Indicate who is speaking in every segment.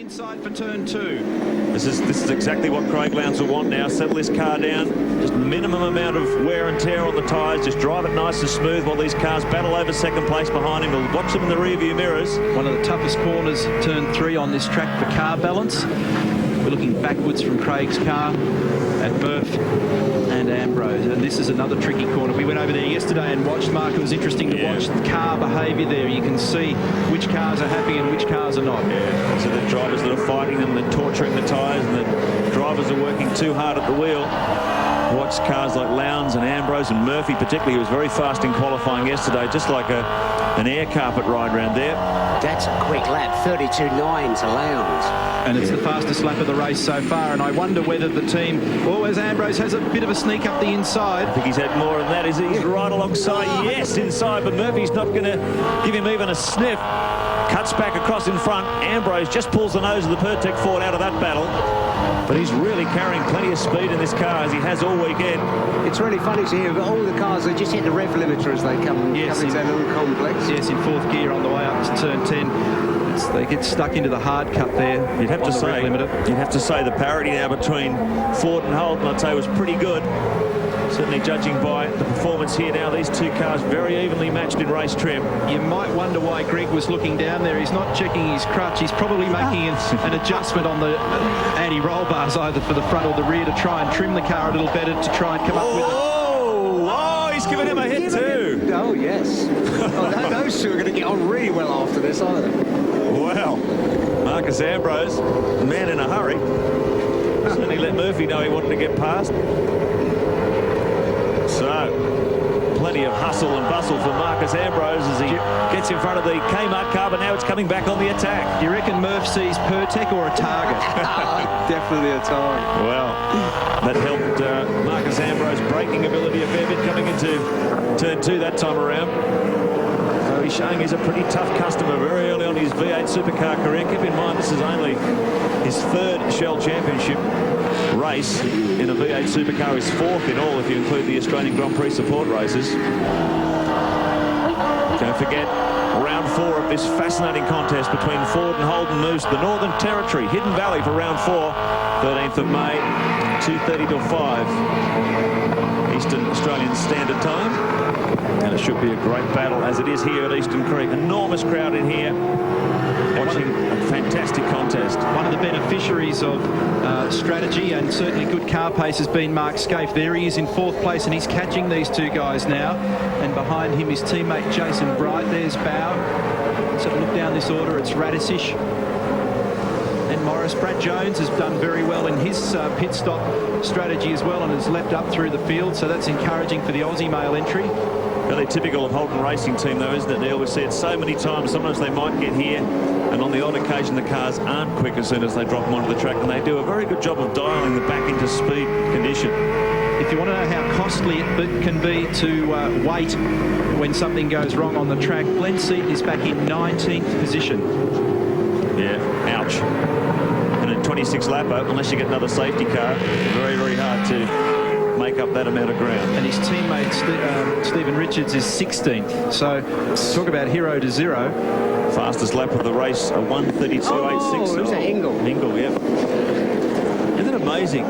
Speaker 1: inside for turn 2.
Speaker 2: This is exactly what Craig Lowndes will want now. Settle this car down. Just minimum amount of wear and tear on the tyres. Just drive it nice and smooth while these cars battle over second place behind him. We'll watch them in the rearview mirrors.
Speaker 1: One of the toughest corners, turn 3 on this track for car balance. We're looking backwards from Craig's car at Murph and Ambrose, and this is another tricky corner. We went over there yesterday and watched, Mark. It was interesting to watch the car behaviour there. You can see which cars are happy and which cars are not.
Speaker 2: Yeah, so the drivers that are fighting them, they're torturing the tyres, and the drivers are working too hard at the wheel. Watch cars like Lowndes and Ambrose and Murphy particularly, who was very fast in qualifying yesterday, just like an air carpet ride round there.
Speaker 3: That's a quick lap, 32.9 to Lowndes.
Speaker 1: And it's the fastest lap of the race so far, and I wonder whether the team, as Ambrose has a bit of a sneak up the inside.
Speaker 2: I think he's had more than that. He's right alongside, yes, inside, but Murphy's not going to give him even a sniff. Cuts back across in front. Ambrose just pulls the nose of the Pertec Ford out of that battle. But he's really carrying plenty of speed in this car, as he has all weekend.
Speaker 3: It's really funny to hear all the cars, they just hit the rev limiter as they come into that little complex.
Speaker 1: Yes, in 4th gear on the way up to turn 10. They get stuck into the hard cut there.
Speaker 2: You'd have to say the parity now between Ford and Holden, I'd say, was pretty good. Certainly judging by the performance here now, these two cars very evenly matched in race trim.
Speaker 1: You might wonder why Greg was looking down there. He's not checking his crutch. He's probably making an adjustment on the anti-roll bars, either for the front or the rear, to try and trim the car a little better to try and come up with it.
Speaker 2: Oh, he's giving him a hit too.
Speaker 3: Oh, yes. Those two are going to get on really well after this, aren't they?
Speaker 2: Well, Marcus Ambrose, man in a hurry. Certainly let Murphy know he wanted to get past. So, plenty of hustle and bustle for Marcus Ambrose as he gets in front of the Kmart car, but now it's coming back on the attack.
Speaker 1: Do you reckon Murph sees Pertec or a target?
Speaker 3: Definitely a target.
Speaker 2: Well, that helped Marcus Ambrose braking ability a fair bit coming into turn 2 that time around. So he's showing he's a pretty tough customer very early on in his V8 Supercar career. Keep in mind, this is only his 3rd Shell Championship race in a V8 Supercar, is 4th in all if you include the Australian Grand Prix support races. Don't forget, round 4 of this fascinating contest between Ford and Holden moves to the Northern Territory, Hidden Valley, for round 4, 13th of May, 2:30 till 5 Eastern Australian Standard Time. And it should be a great battle, as it is here at Eastern Creek. Enormous crowd in here watching a fantastic contest.
Speaker 1: One of the beneficiaries of strategy and certainly good car pace has been Mark Scaife. There he is in 4th place, and he's catching these two guys now. And behind him his teammate Jason Bright. There's Bow. So look down this order, it's Radisish and Morris. Brad Jones has done very well in his pit stop strategy as well, and has leapt up through the field, so that's encouraging for the Aussie male entry.
Speaker 2: Really typical of Holden Racing Team, though, isn't it, Neil? We see it so many times. Sometimes they might get here, and on the odd occasion the cars aren't quick as soon as they drop them onto the track, and they do a very good job of dialing them back into speed condition.
Speaker 1: If you want to know how costly it can be to wait when something goes wrong on the track, Glenn Seaton is back in 19th position.
Speaker 2: Yeah, ouch. And a 26 lapper, unless you get another safety car, very, very hard to make up that amount of ground.
Speaker 1: And his teammate Stephen Richards is 16th. So talk about hero to zero.
Speaker 2: Fastest lap of the race, a 1:32.86.
Speaker 3: Oh, it was an Ingle.
Speaker 2: Ingle, yeah. Isn't it amazing,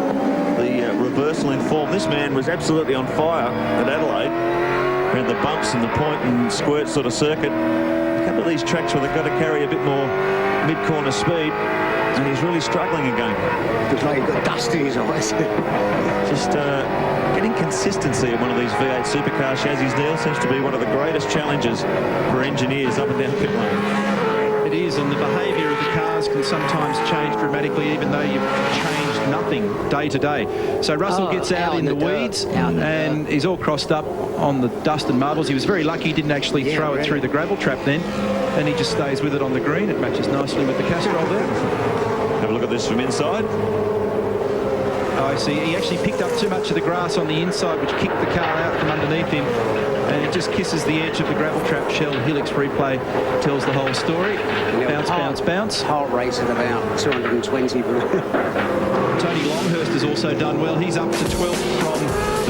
Speaker 2: the reversal in form? This man was absolutely on fire at Adelaide. Around the bumps and the point and squirt sort of circuit. A couple of these tracks where they've got to carry a bit more mid-corner speed, and he's really struggling again.
Speaker 3: Looks like he's got dust in his eyes.
Speaker 2: Just getting consistency in one of these V8 Supercar chassis, Neil, seems to be one of the greatest challenges for engineers up and down pit lane.
Speaker 1: It is, and the behaviour of the cars can sometimes change dramatically, even though you've changed nothing day to day. So Russell gets out in the weeds, and he's all crossed up on the dust and marbles. He was very lucky he didn't actually throw it through the gravel trap then, and he just stays with it on the green. It matches nicely with the Castrol there.
Speaker 2: Have a look at this from inside.
Speaker 1: I see. He actually picked up too much of the grass on the inside, which kicked the car out from underneath him, and it just kisses the edge of the gravel trap shell. Helix replay tells the whole story. Bounce, bounce, bounce.
Speaker 3: Heart rate's at about 220.
Speaker 1: Tony Longhurst has also done well. He's up to 12th from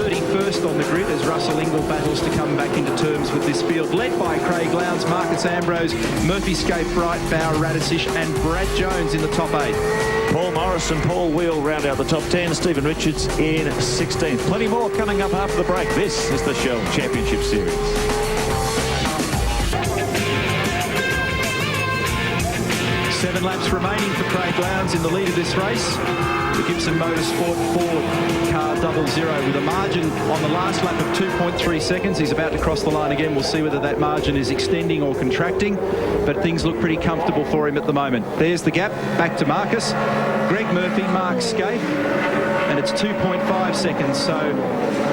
Speaker 1: 34th first on the grid as Russell Ingall battles to come back into terms with this field. Led by Craig Lowndes, Marcus Ambrose, Murphy Scape, Bright, Bauer, Radisich and Brad Jones in the top 8.
Speaker 2: Paul Morris and Paul Wheel round out the top 10. Stephen Richards in 16th. Plenty more coming up after the break. This is the Shell Championship Series.
Speaker 1: 7 laps remaining for Craig Lowndes in the lead of this race. The Gibson Motorsport Ford car 00 with a margin on the last lap of 2.3 seconds. He's about to cross the line again. We'll see whether that margin is extending or contracting, but things look pretty comfortable for him at the moment. There's the gap, back to Marcus. Greg Murphy, Mark Scape, and it's 2.5 seconds, so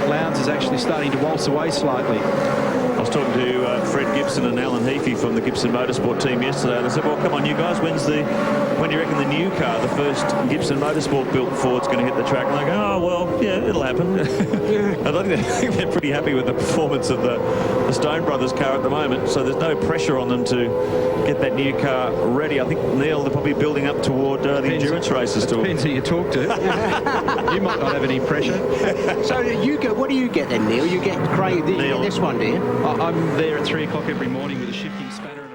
Speaker 1: Lowndes is actually starting to waltz away slightly.
Speaker 2: I was talking to Fred Gibson and Alan Heafy from the Gibson Motorsport team yesterday, and I said, well, come on, you guys, when do you reckon the new car, the first Gibson Motorsport built Ford's going to hit the track? And they go, oh, well, yeah, it'll happen. I think they're pretty happy with the performance of the Stone Brothers car at the moment, so there's no pressure on them to get that new car ready. I think, Neil, they're probably building up toward the endurance races.
Speaker 1: Depends who you talk to. You might not have any pressure.
Speaker 3: So what do you get then, Neil? You get Craig, you get this one, do you?
Speaker 1: I'm there at 3 o'clock every morning with a shifting spanner.